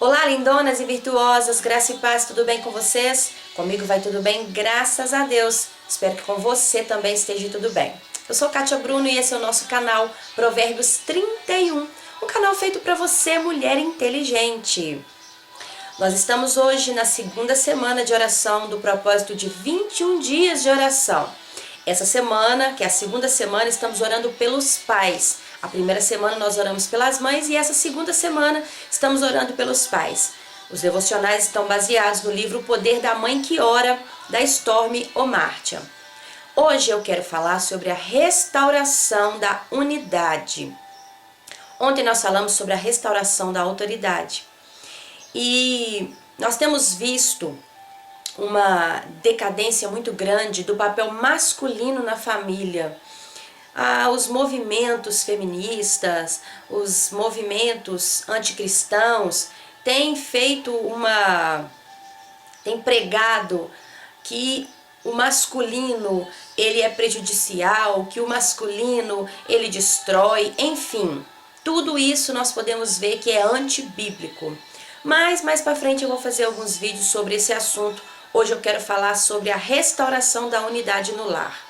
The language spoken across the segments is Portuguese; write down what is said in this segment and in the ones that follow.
Olá, lindonas e virtuosas, graça e paz, tudo bem com vocês? Comigo vai tudo bem, graças a Deus. Espero que com você também esteja tudo bem. Eu sou Kátia Bruno e esse é o nosso canal Provérbios 31, um canal feito para você, mulher inteligente. Nós estamos hoje na segunda semana de oração do propósito de 21 dias de oração. Essa semana, que é a segunda semana, estamos orando pelos pais. A primeira semana nós oramos pelas mães e essa segunda semana estamos orando pelos pais. Os devocionais estão baseados no livro O Poder da Mãe que Ora, da Stormy Omartian. Hoje eu quero falar sobre a restauração da unidade. Ontem nós falamos sobre a restauração da autoridade. E nós temos visto uma decadência muito grande do papel masculino na família. Os movimentos feministas, os movimentos anticristãos têm têm pregado que o masculino ele é prejudicial, que o masculino ele destrói, enfim, tudo isso nós podemos ver que é antibíblico. Mas mais para frente eu vou fazer alguns vídeos sobre esse assunto. Hoje eu quero falar sobre a restauração da unidade no lar.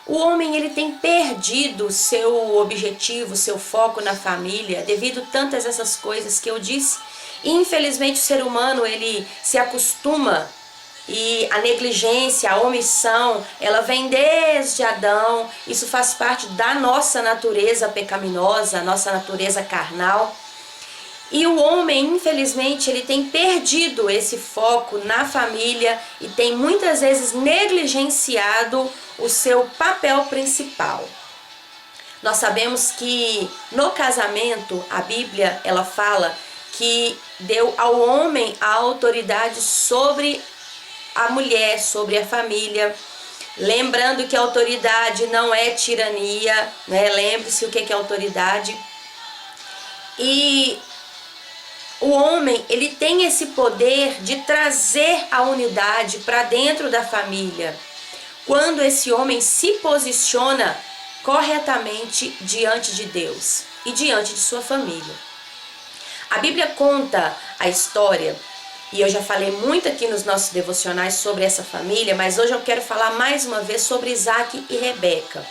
O homem ele tem perdido seu objetivo, seu foco na família, devido a tantas essas coisas que eu disse. E, infelizmente o ser humano ele se acostuma e a negligência, a omissão, ela vem desde Adão. Isso faz parte da nossa natureza pecaminosa, nossa natureza carnal. E o homem, infelizmente, ele tem perdido esse foco na família e tem muitas vezes negligenciado o seu papel principal. Nós sabemos que no casamento, a Bíblia, ela fala que deu ao homem a autoridade sobre a mulher, sobre a família. Lembrando que a autoridade não é tirania, né? Lembre-se o que é autoridade. E o homem, ele tem esse poder de trazer a unidade para dentro da família, quando esse homem se posiciona corretamente diante de Deus e diante de sua família. A Bíblia conta a história, e eu já falei muito aqui nos nossos devocionais sobre essa família, mas hoje eu quero falar mais uma vez sobre Isaac e Rebeca.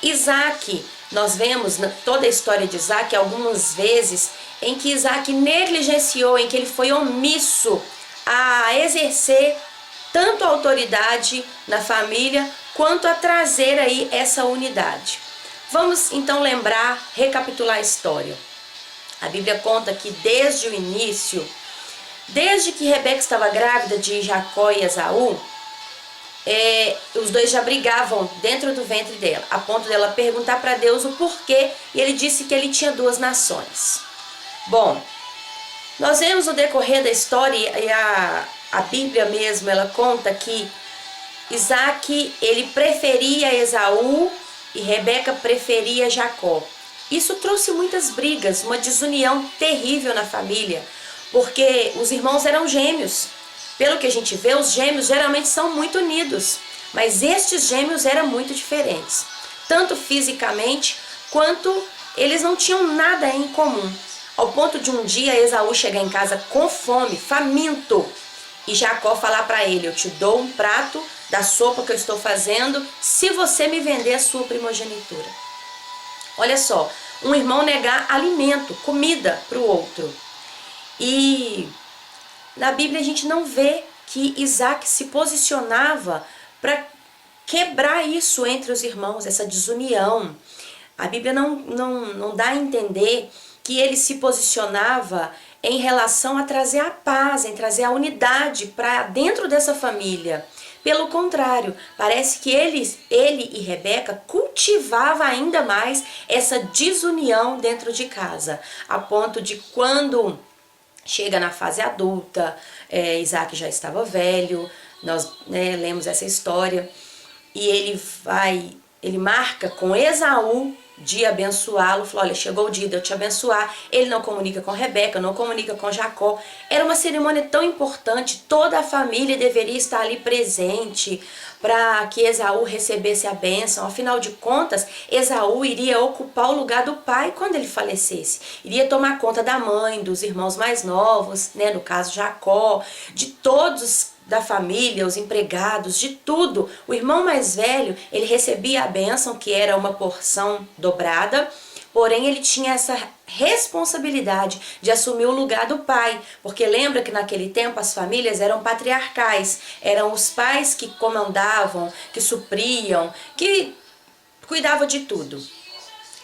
Isaac, nós vemos toda a história de Isaac algumas vezes em que Isaac negligenciou, em que ele foi omisso a exercer tanto a autoridade na família, quanto a trazer aí essa unidade. Vamos então recapitular a história. A Bíblia conta que desde o início, desde que Rebeca estava grávida de Jacó e Esaú, os dois já brigavam dentro do ventre dela, a ponto dela perguntar para Deus o porquê, e ele disse que ele tinha duas nações. Bom, nós vemos no decorrer da história, e a Bíblia mesmo, ela conta que Isaac, ele preferia Esaú e Rebeca preferia Jacó. Isso trouxe muitas brigas, uma desunião terrível na família, porque os irmãos eram gêmeos. Pelo que a gente vê, os gêmeos geralmente são muito unidos, mas estes gêmeos eram muito diferentes, tanto fisicamente, quanto eles não tinham nada em comum. Ao ponto de um dia Esaú chegar em casa com fome, faminto, e Jacó falar para ele: eu te dou um prato da sopa que eu estou fazendo se você me vender a sua primogenitura. Olha só, um irmão negar alimento, comida para o outro. E na Bíblia a gente não vê que Isaac se posicionava para quebrar isso entre os irmãos, essa desunião. A Bíblia não dá a entender que ele se posicionava em relação a trazer a paz, em trazer a unidade para dentro dessa família. Pelo contrário, parece que ele e Rebeca cultivavam ainda mais essa desunião dentro de casa, a ponto de quando chega na fase adulta, Isaac já estava velho, nós lemos essa história, e ele vai ele marca com Esaú de abençoá-lo, falou, olha, chegou o dia de eu te abençoar. Ele não comunica com Rebeca, não comunica com Jacó. Era uma cerimônia tão importante, toda a família deveria estar ali presente para que Esaú recebesse a bênção. Afinal de contas, Esaú iria ocupar o lugar do pai quando ele falecesse. Iria tomar conta da mãe, dos irmãos mais novos, né, no caso Jacó, de todos da família, os empregados, de tudo. O irmão mais velho, ele recebia a bênção, que era uma porção dobrada, porém ele tinha essa responsabilidade de assumir o lugar do pai, porque lembra que naquele tempo as famílias eram patriarcais, eram os pais que comandavam, que supriam, que cuidavam de tudo.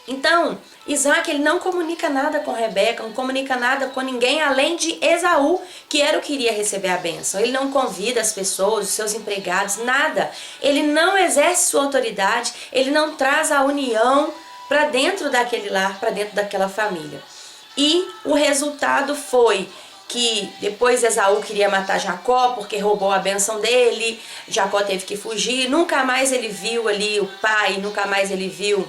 Então, Isaac, ele não comunica nada com Rebeca, não comunica nada com ninguém além de Esaú, que era o que iria receber a bênção. Ele não convida as pessoas, os seus empregados, nada. Ele não exerce sua autoridade, ele não traz a união para dentro daquele lar, para dentro daquela família. E o resultado foi que depois Esaú queria matar Jacó porque roubou a bênção dele, Jacó teve que fugir, nunca mais ele viu ali o pai, nunca mais ele viu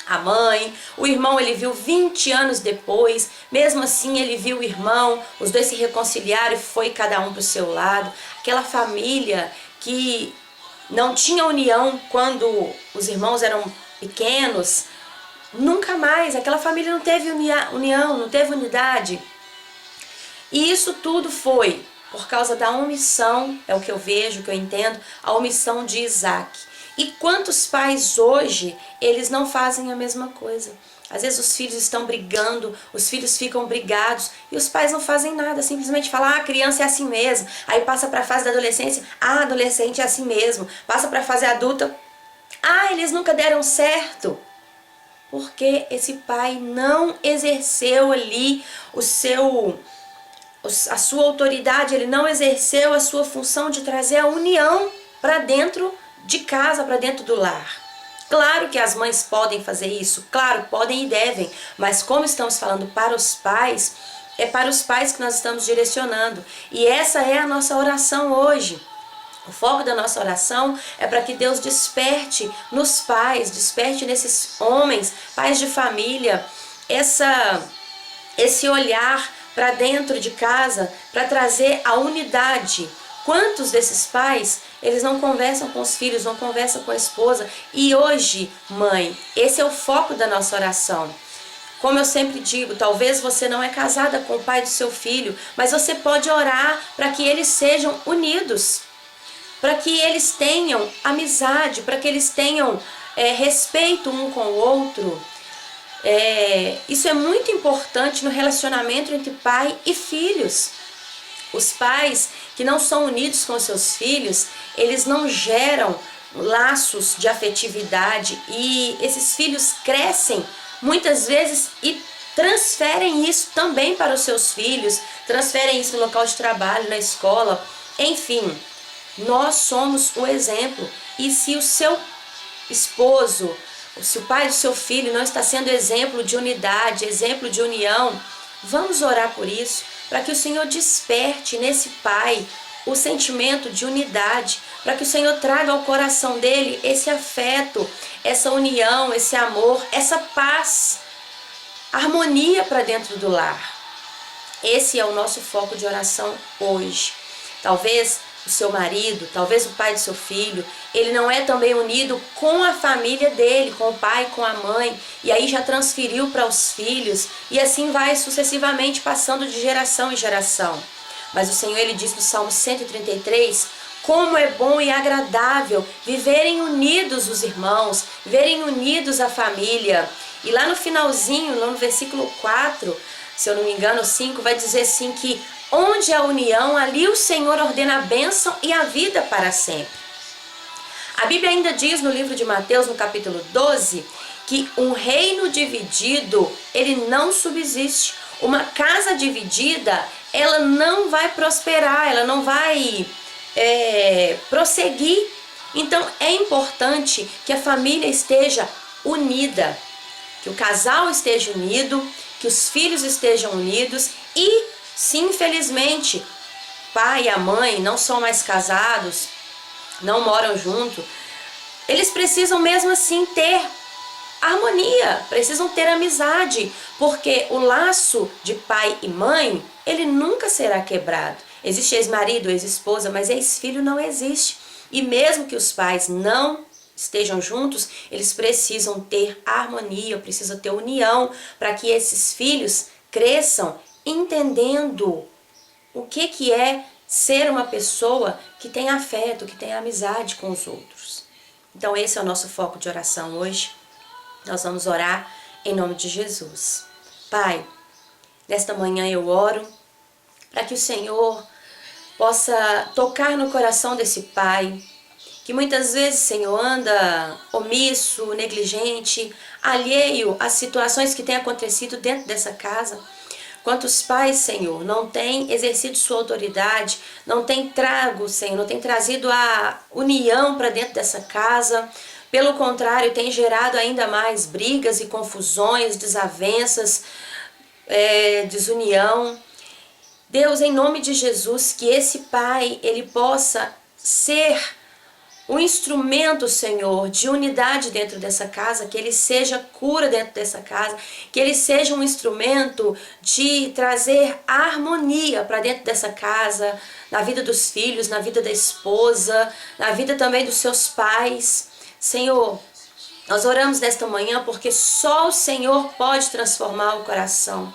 a mãe. O irmão ele viu 20 anos depois, mesmo assim ele viu o irmão, os dois se reconciliaram e foi cada um para o seu lado. Aquela família que não tinha união quando os irmãos eram pequenos, nunca mais, aquela família não teve união, não teve unidade. E isso tudo foi por causa da omissão, é o que eu vejo, o que eu entendo, a omissão de Isaac. E quantos pais hoje, eles não fazem a mesma coisa? Às vezes os filhos estão brigando, os filhos ficam brigados e os pais não fazem nada, simplesmente falam, a criança é assim mesmo. Aí passa para a fase da adolescência, adolescente é assim mesmo. Passa para a fase adulta, eles nunca deram certo. Porque esse pai não exerceu ali a sua autoridade, ele não exerceu a sua função de trazer a união para dentro de casa, para dentro do lar. Claro que as mães podem fazer isso, claro, podem e devem, mas como estamos falando para os pais, é para os pais que nós estamos direcionando. E essa é a nossa oração hoje. O foco da nossa oração é para que Deus desperte nos pais, desperte nesses homens, pais de família, esse olhar para dentro de casa, para trazer a unidade. Quantos desses pais, eles não conversam com os filhos, não conversam com a esposa? E hoje, mãe, esse é o foco da nossa oração. Como eu sempre digo, talvez você não é casada com o pai do seu filho, mas você pode orar para que eles sejam unidos, para que eles tenham amizade, para que eles tenham respeito um com o outro. Isso é muito importante no relacionamento entre pai e filhos. Os pais que não são unidos com seus filhos, eles não geram laços de afetividade e esses filhos crescem muitas vezes e transferem isso também para os seus filhos, transferem isso no local de trabalho, na escola, enfim. Nós somos o exemplo e se o seu esposo, se o pai do seu filho não está sendo exemplo de unidade, exemplo de união, vamos orar por isso, para que o Senhor desperte nesse pai o sentimento de unidade, para que o Senhor traga ao coração dele esse afeto, essa união, esse amor, essa paz, harmonia para dentro do lar. Esse é o nosso foco de oração hoje. Talvez o seu marido, talvez o pai do seu filho, ele não é também unido com a família dele, com o pai, com a mãe, e aí já transferiu para os filhos, e assim vai sucessivamente passando de geração em geração. Mas o Senhor, ele diz no Salmo 133, como é bom e agradável viverem unidos os irmãos, viverem unidos a família. E lá no finalzinho, lá no versículo 4, se eu não me engano, 5, vai dizer assim que onde há união, ali o Senhor ordena a bênção e a vida para sempre. A Bíblia ainda diz no livro de Mateus, no capítulo 12, que um reino dividido, ele não subsiste. Uma casa dividida, ela não vai prosperar, ela não vai prosseguir. Então é importante que a família esteja unida, que o casal esteja unido, que os filhos estejam unidos e, se infelizmente o pai e a mãe não são mais casados, não moram junto, eles precisam mesmo assim ter harmonia, precisam ter amizade, porque o laço de pai e mãe, ele nunca será quebrado. Existe ex-marido, ex-esposa, mas ex-filho não existe. E mesmo que os pais não estejam juntos, eles precisam ter harmonia, precisam ter união, para que esses filhos cresçam entendendo o que é ser uma pessoa que tem afeto, que tem amizade com os outros. Então esse é o nosso foco de oração hoje. Nós vamos orar em nome de Jesus. Pai, nesta manhã eu oro para que o Senhor possa tocar no coração desse pai, que muitas vezes, Senhor, anda omisso, negligente, alheio às situações que têm acontecido dentro dessa casa. Quantos pais, Senhor, não têm exercido sua autoridade, não têm trago, Senhor, não têm trazido a união para dentro dessa casa. Pelo contrário, tem gerado ainda mais brigas e confusões, desavenças, desunião. Deus, em nome de Jesus, que esse pai, ele possa ser um instrumento, Senhor, de unidade dentro dessa casa, que ele seja cura dentro dessa casa, que ele seja um instrumento de trazer harmonia para dentro dessa casa, na vida dos filhos, na vida da esposa, na vida também dos seus pais. Senhor, nós oramos nesta manhã porque só o Senhor pode transformar o coração.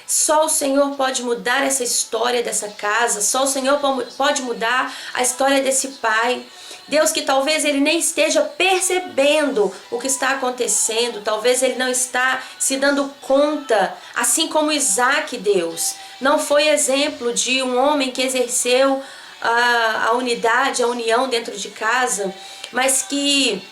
Só o Senhor pode mudar essa história dessa casa, só o Senhor pode mudar a história desse pai. Deus, que talvez ele nem esteja percebendo o que está acontecendo, talvez ele não está se dando conta, assim como Isaac, Deus, não foi exemplo de um homem que exerceu a unidade, a união dentro de casa, mas que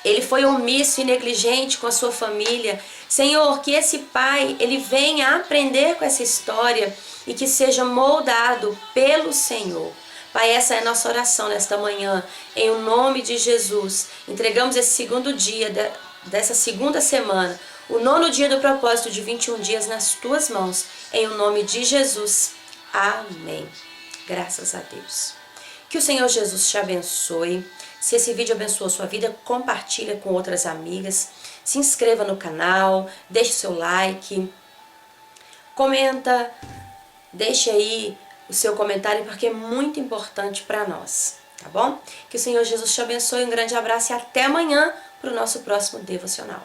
ele foi omisso e negligente com a sua família. Senhor, que esse pai, ele venha aprender com essa história e que seja moldado pelo Senhor. Pai, essa é a nossa oração nesta manhã, em o nome de Jesus. Entregamos esse segundo dia dessa segunda semana, o 9º dia do propósito de 21 dias nas tuas mãos, em o nome de Jesus. Amém. Graças a Deus. Que o Senhor Jesus te abençoe. Se esse vídeo abençoou a sua vida, compartilha com outras amigas. Se inscreva no canal, deixe seu like, comenta, deixe aí o seu comentário porque é muito importante para nós, tá bom? Que o Senhor Jesus te abençoe, um grande abraço e até amanhã para o nosso próximo devocional.